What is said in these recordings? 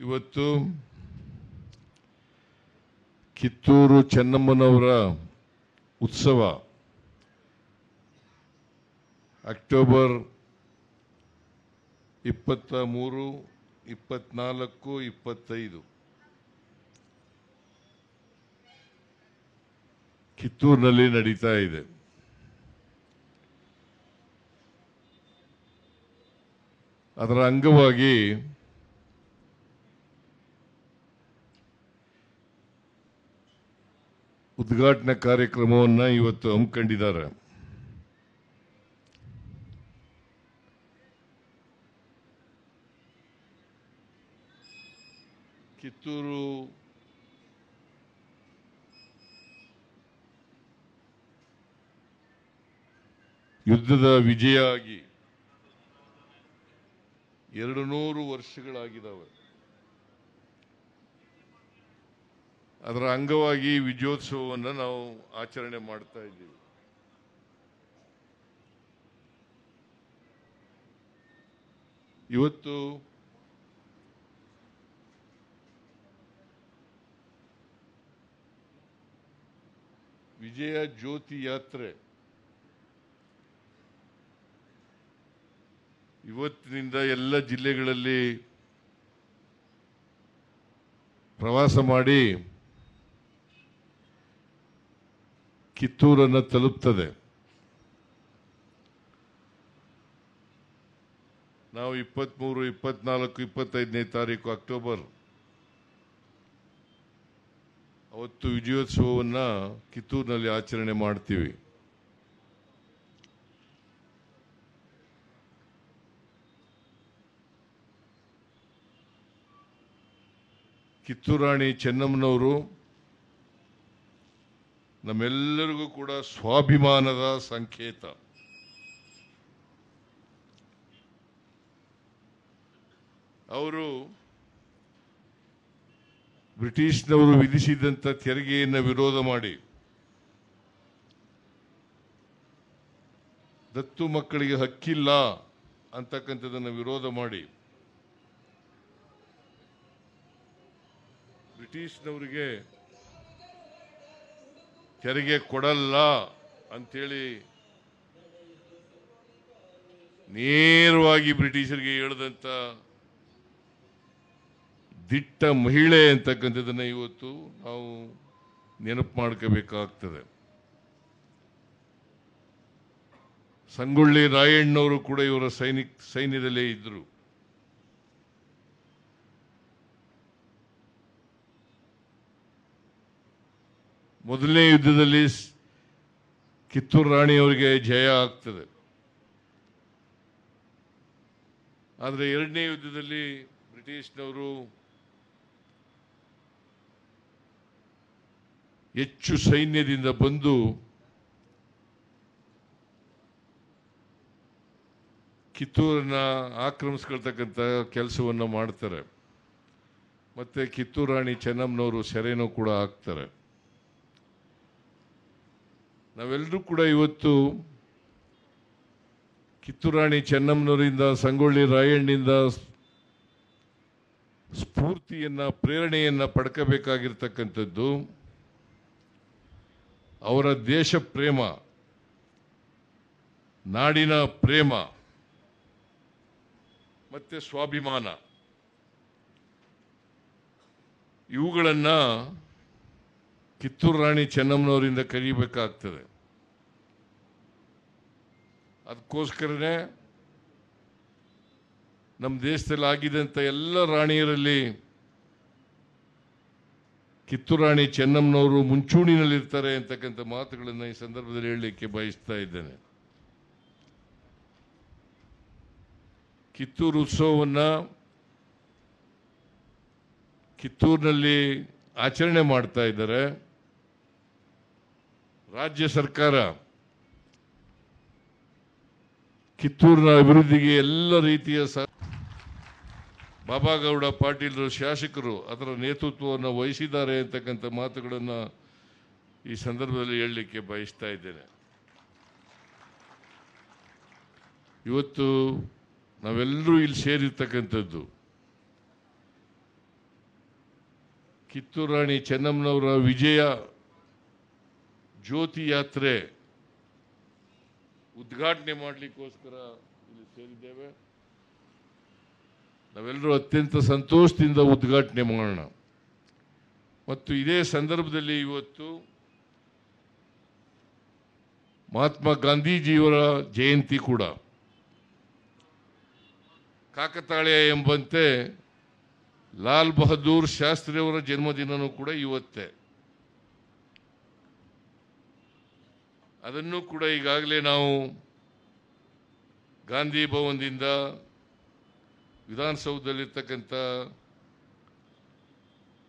ಇವತ್ತು ಕಿತ್ತೂರು ಚೆನ್ನಮ್ಮನವರ ಉತ್ಸವ ಅಕ್ಟೋಬರ್ 23, 24, 25 ಕಿತ್ತೂರಿನಲ್ಲಿ ನಡೀತಾ ಇದೆ. ಅದರ ಅಂಗವಾಗಿ ಉದ್ಘಾಟನಾ ಕಾರ್ಯಕ್ರಮವನ್ನು ಇವತ್ತು ಹಮ್ಮಿಕೊಂಡಿದ್ದಾರೆ. ಕಿತ್ತೂರು ಯುದ್ಧದ ವಿಜಯ ಆಗಿ 200 ವರ್ಷಗಳಾಗಿದ್ದಾವೆ. ಅದರ ಅಂಗವಾಗಿ ವಿಜಯೋತ್ಸವವನ್ನು ನಾವು ಆಚರಣೆ ಮಾಡ್ತಾ ಇದ್ದೀವಿ. ಇವತ್ತು ವಿಜಯ ಜ್ಯೋತಿ ಯಾತ್ರೆ ಇವತ್ತಿನಿಂದ ಎಲ್ಲ ಜಿಲ್ಲೆಗಳಲ್ಲಿ ಪ್ರವಾಸ ಮಾಡಿ ಕಿತ್ತೂರನ್ನು ತಲುಪ್ತದೆ. ನಾವು 23, 24, 25ನೇ ತಾರೀಕು ಅಕ್ಟೋಬರ್ ಅವತ್ತು ವಿಜಯೋತ್ಸವವನ್ನು ಕಿತ್ತೂರಿನಲ್ಲಿ ಆಚರಣೆ ಮಾಡ್ತೀವಿ. ಕಿತ್ತೂರು ರಾಣಿ ಚೆನ್ನಮ್ಮನವರು ನಮ್ಮೆಲ್ಲರಿಗೂ ಕೂಡ ಸ್ವಾಭಿಮಾನದ ಸಂಕೇತ. ಅವರು ಬ್ರಿಟಿಷ್ನವರು ವಿಧಿಸಿದಂಥ ತೆರಿಗೆಯನ್ನು ವಿರೋಧ ಮಾಡಿ ದತ್ತು ಮಕ್ಕಳಿಗೆ ಹಕ್ಕಿಲ್ಲ ಅಂತಕ್ಕಂಥದ್ದನ್ನು ವಿರೋಧ ಮಾಡಿ ಬ್ರಿಟಿಷ್ನವರಿಗೆ ತೆರಿಗೆ ಕೊಡಲ್ಲ ಅಂತೇಳಿ ನೇರವಾಗಿ ಬ್ರಿಟಿಷರಿಗೆ ಹೇಳಿದಂಥ ದಿಟ್ಟ ಮಹಿಳೆ ಅಂತಕ್ಕಂಥದ್ದನ್ನು ಇವತ್ತು ನಾವು ನೆನಪು ಮಾಡ್ಕೋಬೇಕಾಗ್ತದೆ. ಸಂಗೊಳ್ಳಿ ರಾಯಣ್ಣವರು ಕೂಡ ಇವರ ಸೈನ್ಯದಲ್ಲೇ ಇದ್ದರು. ಮೊದಲನೇ ಯುದ್ಧದಲ್ಲಿ ಕಿತ್ತೂರು ರಾಣಿಯವರಿಗೆ ಜಯ ಆಗ್ತದೆ. ಆದರೆ ಎರಡನೇ ಯುದ್ಧದಲ್ಲಿ ಬ್ರಿಟಿಷ್ನವರು ಹೆಚ್ಚು ಸೈನ್ಯದಿಂದ ಬಂದು ಕಿತ್ತೂರನ್ನ ಆಕ್ರಮಿಸ್ಕೊಳ್ತಕ್ಕಂಥ ಕೆಲಸವನ್ನು ಮಾಡ್ತಾರೆ. ಮತ್ತೆ ಕಿತ್ತೂರು ರಾಣಿ ಚೆನ್ನಮ್ಮನವರು ಸೆರೆನೂ ಕೂಡ ಆಗ್ತಾರೆ. ನಾವೆಲ್ಲರೂ ಕೂಡ ಇವತ್ತು ಕಿತ್ತೂರು ರಾಣಿ ಚೆನ್ನಮ್ಮನವರಿಂದ, ಸಂಗೊಳ್ಳಿ ರಾಯಣ್ಣನಿಂದ ಸ್ಫೂರ್ತಿಯನ್ನು, ಪ್ರೇರಣೆಯನ್ನು ಪಡ್ಕೋಬೇಕಾಗಿರ್ತಕ್ಕಂಥದ್ದು ಅವರ ದೇಶ ಪ್ರೇಮ, ನಾಡಿನ ಪ್ರೇಮ ಮತ್ತೆ ಸ್ವಾಭಿಮಾನ, ಇವುಗಳನ್ನು ಕಿತ್ತೂರು ರಾಣಿ ಚೆನ್ನಮ್ಮನವರಿಂದ ಕಲಿಯಬೇಕಾಗ್ತದೆ. ಅದಕ್ಕೋಸ್ಕರನೇ ನಮ್ಮ ದೇಶದಲ್ಲಿ ಆಗಿದಂಥ ಎಲ್ಲ ರಾಣಿಯರಲ್ಲಿ ಕಿತ್ತೂರು ರಾಣಿ ಚೆನ್ನಮ್ಮನವರು ಮುಂಚೂಣಿನಲ್ಲಿರ್ತಾರೆ ಅಂತಕ್ಕಂಥ ಮಾತುಗಳನ್ನು ಈ ಸಂದರ್ಭದಲ್ಲಿ ಹೇಳಲಿಕ್ಕೆ ಬಯಸ್ತಾ ಇದ್ದೇನೆ. ಕಿತ್ತೂರು ಉತ್ಸವವನ್ನು ಕಿತ್ತೂರಿನಲ್ಲಿ ಆಚರಣೆ ಮಾಡ್ತಾ ಇದ್ದಾರೆ. ರಾಜ್ಯ ಸರ್ಕಾರ ಕಿತ್ತೂರಿನ ಅಭಿವೃದ್ಧಿಗೆ ಎಲ್ಲ ರೀತಿಯ ಬಾಬಾಗೌಡ ಪಾಟೀಲ್ ಶಾಸಕರು ಅದರ ನೇತೃತ್ವವನ್ನು ವಹಿಸಿದ್ದಾರೆ ಅಂತಕ್ಕಂಥ ಮಾತುಗಳನ್ನು ಈ ಸಂದರ್ಭದಲ್ಲಿ ಹೇಳಲಿಕ್ಕೆ ಬಯಸ್ತಾ ಇದ್ದೇನೆ. ಇವತ್ತು ನಾವೆಲ್ಲರೂ ಇಲ್ಲಿ ಸೇರಿರ್ತಕ್ಕಂಥದ್ದು ಕಿತ್ತೂರು ರಾಣಿ ಚೆನ್ನಮ್ಮನವರ ವಿಜಯ ಜ್ಯೋತಿ ಯಾತ್ರೆ ಉದ್ಘಾಟನೆ ಮಾಡಲಿಕ್ಕೋಸ್ಕರ ಇಲ್ಲಿ ಸೇರಿದ್ದೇವೆ. ನಾವೆಲ್ಲರೂ ಅತ್ಯಂತ ಸಂತೋಷದಿಂದ ಉದ್ಘಾಟನೆ ಮಾಡೋಣ. ಮತ್ತು ಇದೇ ಸಂದರ್ಭದಲ್ಲಿ ಇವತ್ತು ಮಹಾತ್ಮ ಗಾಂಧೀಜಿಯವರ ಜಯಂತಿ ಕೂಡ. ಕಾಕತಾಳೀಯ ಎಂಬಂತೆ ಲಾಲ್ ಬಹದ್ದೂರ್ ಶಾಸ್ತ್ರಿಯವರ ಜನ್ಮದಿನನೂ ಕೂಡ ಇವತ್ತೇ. ಅದನ್ನು ಕೂಡ ಈಗಾಗಲೇ ನಾವು ಗಾಂಧಿ ಭವನದಿಂದ ವಿಧಾನಸೌಧದಲ್ಲಿರ್ತಕ್ಕಂಥ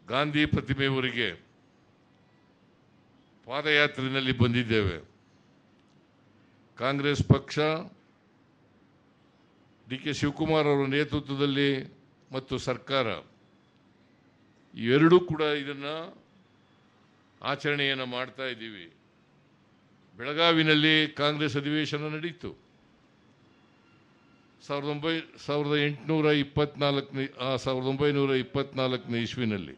ಗಾಂಧಿ ಪ್ರತಿಮೆಯವರೆಗೆ ಪಾದಯಾತ್ರೆಯಲ್ಲಿ ಬಂದಿದ್ದೇವೆ. ಕಾಂಗ್ರೆಸ್ ಪಕ್ಷ ಡಿ ಕೆ ಶಿವಕುಮಾರ್ ಅವರ ನೇತೃತ್ವದಲ್ಲಿ ಮತ್ತು ಸರ್ಕಾರ ಇವೆರಡೂ ಕೂಡ ಇದನ್ನು ಆಚರಣೆಯನ್ನು ಮಾಡ್ತಾ ಇದ್ದೀವಿ. ಬೆಳಗಾವಿನಲ್ಲಿ ಕಾಂಗ್ರೆಸ್ ಅಧಿವೇಶನ ನಡೀತು 1924ನೇ ಇಸ್ವಿನಲ್ಲಿ.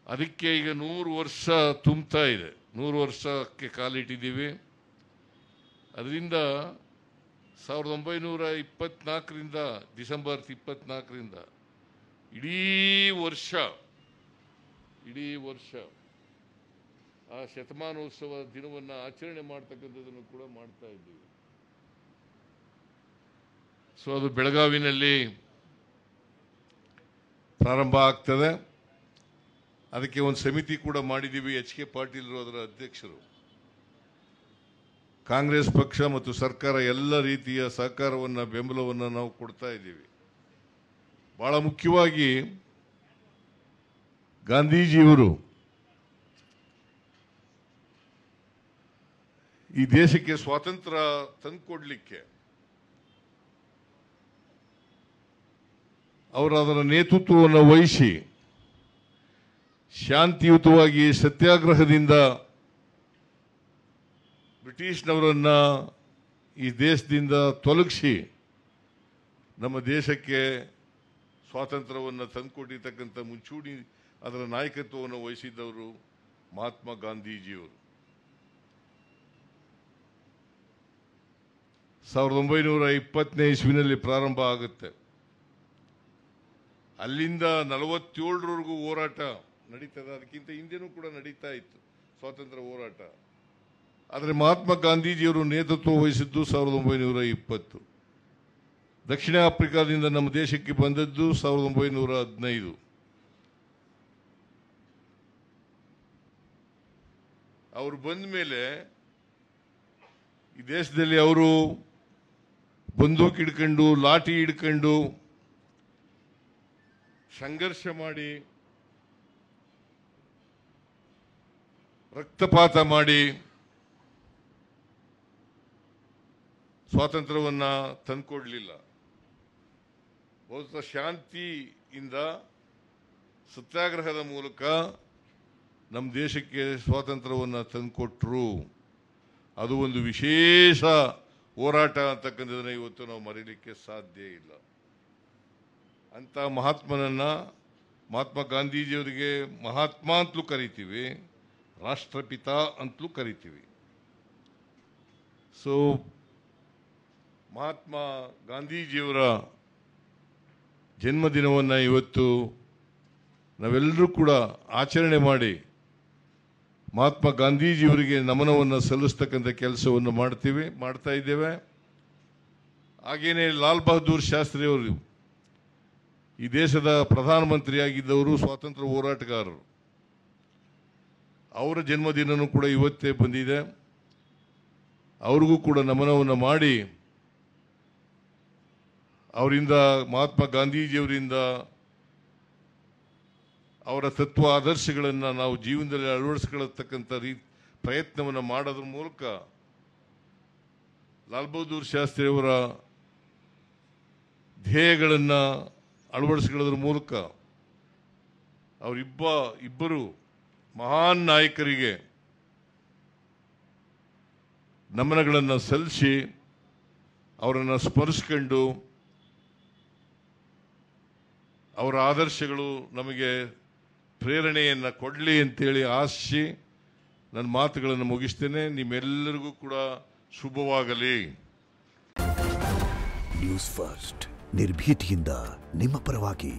ಅದಕ್ಕೆ ಈಗ 100 ವರ್ಷ ತುಂಬ್ತಾ ಇದೆ. 100 ವರ್ಷಕ್ಕೆ ಕಾಲಿಟ್ಟಿದ್ದೀವಿ. ಅದರಿಂದ 1924ರಿಂದ ಡಿಸೆಂಬರ್ 24ರಿಂದ ಇಡೀ ವರ್ಷ ಆ ಶತಮಾನೋತ್ಸವ ದಿನವನ್ನು ಆಚರಣೆ ಮಾಡ್ತಕ್ಕಂಥದ್ದನ್ನು ಕೂಡ ಮಾಡ್ತಾ ಇದ್ದೀವಿ. ಸೊ ಅದು ಬೆಳಗಾವಿನಲ್ಲಿ ಪ್ರಾರಂಭ ಆಗ್ತದೆ. ಅದಕ್ಕೆ ಒಂದು ಸಮಿತಿ ಕೂಡ ಮಾಡಿದ್ದೀವಿ. ಎಚ್ ಕೆ ಪಾಟೀಲ್ ಅದರ ಅಧ್ಯಕ್ಷರು. ಕಾಂಗ್ರೆಸ್ ಪಕ್ಷ ಮತ್ತು ಸರ್ಕಾರ ಎಲ್ಲ ರೀತಿಯ ಸಹಕಾರವನ್ನು ಬೆಂಬಲವನ್ನು ನಾವು ಕೊಡ್ತಾ ಇದ್ದೀವಿ. ಬಹಳ ಮುಖ್ಯವಾಗಿ ಗಾಂಧೀಜಿಯವರು ಈ ದೇಶಕ್ಕೆ ಸ್ವಾತಂತ್ರ್ಯ ತಂದುಕೊಡ್ಲಿಕ್ಕೆ ಅವರು ಅದರ ನೇತೃತ್ವವನ್ನು ವಹಿಸಿ ಶಾಂತಿಯುತವಾಗಿ ಸತ್ಯಾಗ್ರಹದಿಂದ ಬ್ರಿಟಿಷ್ನವರನ್ನು ಈ ದೇಶದಿಂದ ತೊಲಗಿಸಿ ನಮ್ಮ ದೇಶಕ್ಕೆ ಸ್ವಾತಂತ್ರ್ಯವನ್ನು ತಂದುಕೊಟ್ಟಿರ್ತಕ್ಕಂಥ ಮುಂಚೂಣಿ ಅದರ ನಾಯಕತ್ವವನ್ನು ವಹಿಸಿದ್ದವರು ಮಹಾತ್ಮ ಗಾಂಧೀಜಿಯವರು. 1920ನೇ ಇಸ್ವಿನಲ್ಲಿ ಪ್ರಾರಂಭ ಆಗುತ್ತೆ. ಅಲ್ಲಿಂದ 47ರವರೆಗೂ ಹೋರಾಟ ನಡೀತದೆ. ಅದಕ್ಕಿಂತ ಹಿಂದೆನೂ ಕೂಡ ನಡೀತಾ ಇತ್ತು ಸ್ವಾತಂತ್ರ್ಯ ಹೋರಾಟ. ಆದರೆ ಮಹಾತ್ಮ ಗಾಂಧೀಜಿಯವರು ನೇತೃತ್ವ ವಹಿಸಿದ್ದು 1920. ದಕ್ಷಿಣ ಆಫ್ರಿಕಾದಿಂದ ನಮ್ಮ ದೇಶಕ್ಕೆ ಬಂದದ್ದು 1915. ಅವರು ಬಂದ ಮೇಲೆ ಈ ದೇಶದಲ್ಲಿ ಅವರು ಬಂದೂಕು ಹಿಡ್ಕೊಂಡು ಲಾಠಿ ಹಿಡ್ಕೊಂಡು ಸಂಘರ್ಷ ಮಾಡಿ ರಕ್ತಪಾತ ಮಾಡಿ ಸ್ವಾತಂತ್ರ್ಯವನ್ನು ತಂದುಕೊಡ್ಲಿಲ್ಲ. ಬಹುತಃ ಶಾಂತಿಯಿಂದ ಸತ್ಯಾಗ್ರಹದ ಮೂಲಕ ನಮ್ಮ ದೇಶಕ್ಕೆ ಸ್ವಾತಂತ್ರ್ಯವನ್ನು ತಂದುಕೊಟ್ರು. ಅದು ಒಂದು ವಿಶೇಷ ಹೋರಾಟ ಅಂತಕ್ಕಂಥದ್ದನ್ನು ಇವತ್ತು ನಾವು ಮರೀಲಿಕ್ಕೆ ಸಾಧ್ಯ ಇಲ್ಲ. ಅಂತ ಮಹಾತ್ಮ ಗಾಂಧೀಜಿಯವರಿಗೆ ಮಹಾತ್ಮ ಅಂತಲೂ ಕರಿತೀವಿ, ರಾಷ್ಟ್ರಪಿತ ಅಂತಲೂ ಕರಿತೀವಿ. ಸೊ ಮಹಾತ್ಮ ಗಾಂಧೀಜಿಯವರ ಜನ್ಮದಿನವನ್ನು ಇವತ್ತು ನಾವೆಲ್ಲರೂ ಕೂಡ ಆಚರಣೆ ಮಾಡಿ ಮಹಾತ್ಮ ಗಾಂಧೀಜಿಯವರಿಗೆ ನಮನವನ್ನು ಸಲ್ಲಿಸ್ತಕ್ಕಂಥ ಕೆಲಸವನ್ನು ಮಾಡ್ತಾ ಇದ್ದೇವೆ. ಹಾಗೇನೆ ಲಾಲ್ ಬಹದ್ದೂರ್ ಶಾಸ್ತ್ರಿಯವರು ಈ ದೇಶದ ಪ್ರಧಾನಮಂತ್ರಿಯಾಗಿದ್ದವರು, ಸ್ವಾತಂತ್ರ್ಯ ಹೋರಾಟಗಾರರು. ಅವರ ಜನ್ಮದಿನನೂ ಕೂಡ ಇವತ್ತೇ ಬಂದಿದೆ. ಅವ್ರಿಗೂ ಕೂಡ ನಮನವನ್ನು ಮಾಡಿ ಅವರಿಂದ ಮಹಾತ್ಮ ಗಾಂಧೀಜಿಯವರಿಂದ ಅವರ ತತ್ವ ಆದರ್ಶಗಳನ್ನು ನಾವು ಜೀವನದಲ್ಲಿ ಅಳವಡಿಸಿಕೊಳ್ಳತಕ್ಕಂಥ ಪ್ರಯತ್ನವನ್ನು ಮಾಡೋದ್ರ ಮೂಲಕ ಲಾಲ್ ಬಹದ್ದೂರ್ ಶಾಸ್ತ್ರಿಯವರ ಧ್ಯೇಯಗಳನ್ನು ಅಳವಡಿಸಿಕೊಳ್ಳೋದ್ರ ಮೂಲಕ ಅವರಿಬ್ಬರು ಮಹಾನ್ ನಾಯಕರಿಗೆ ನಮನಗಳನ್ನು ಸಲ್ಲಿಸಿ ಅವರನ್ನು ಸ್ಮರಿಸ್ಕೊಂಡು ಅವರ ಆದರ್ಶಗಳು ನಮಗೆ ಪ್ರೇರಣೆಯನ್ನು ಕೊಡಲಿ ಅಂತೇಳಿ ಆಶಿಸಿ ನನ್ನ ಮಾತುಗಳನ್ನು ಮುಗಿಸ್ತೇನೆ. ನಿಮ್ಮೆಲ್ಲರಿಗೂ ಕೂಡ ಶುಭವಾಗಲಿ. ನ್ಯೂಸ್ ಫಸ್ಟ್ ನಿರ್ಭೀತಿಯಿಂದ ನಿಮ್ಮ ಪರವಾಗಿ.